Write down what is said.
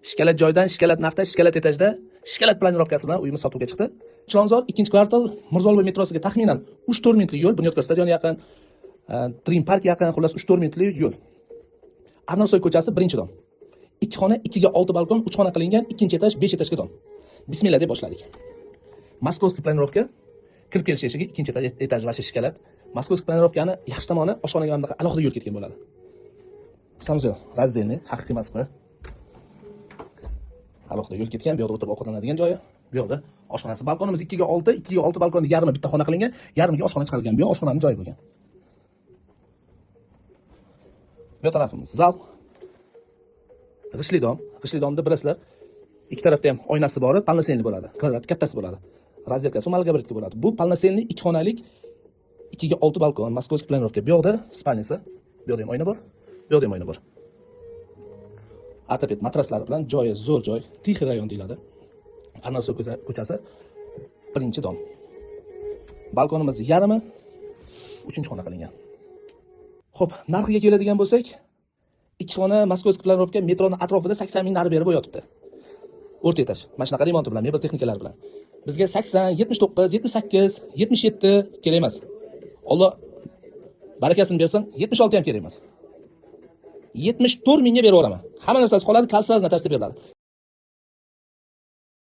Shikalat joydan, shikalat nafta, shikalat etajda, shikalat planirovkasi bilan uyimiz sotuvga chiqdi. Chilonzor 2-kvartal Mirzoulboy metrosiga taxminan 3-4 minutlik yo'l, Bunyodkor stadioni yaqin, Dream Park yaqin, xullas 3-4 minutlik yo'l. Arnorsoy ko'chasi 1-dom. 2 xona, 2 ga 6 balkon, 3 xona qilingan, 2-etaj, 5 etajga dom. Bismillah deb boshladik. Moskovskiy planirovka, kirib kelish eshigi 2-etaj va shikalat. Moskovskiy planirovkani yaxshi tomoni oshxonaga ham alohida yo'l ketgan bo'ladi. Sanuzel, razdelniy, haqiqiy Moskva. Alohida yo'l ketgan, bu yerda o'tirib ovqatlanadigan joyi. Bu yerda oshxonasi. Balkonimiz 2 ga 6, 2 ga 6 balkonni yarmi bitta xona qilingan, yarmiga oshxona chiqarilgan. Bu yer oshxonaning joyi bo'lgan. Bu tarafimiz zal. G'ishlidomda bilasizlar, ikki tarafda ham oynasi bor, polnosenli bo'ladi. Kvadrat kattasi bo'ladi. Razdelka sumal gabaritga bo'ladi. Bu polnosenli 2 xonalik 2 ga 6 balkon, Moskovskiy planirovka. Bu yerda spalnisi, bu yerda ham oyna bor. Bu yerda ham oyna bor. Atapet matraslari bilan joyi zo'r joy, tixi rayon deyiladi. Arnorsoy ko'chasi 1-dom. Balkonimiz yarmi 3-xona qilingan. Xo'p, narxiga keladigan bo'lsak, 2 xona Moskovskiy planirovka metroning atrofida 80 ming narx berib yotibdi. O'rta etaj, mana shunaqa remonti bilan, mebel texnikalari bilan. Bizga 80, 79, 78, 77 kerak emas. Alloh barakasini bersin, 76 ham kerak emas. 74 mingga berib o'raman. Hamma narsasi qoladi, kalsraz natasida beriladi.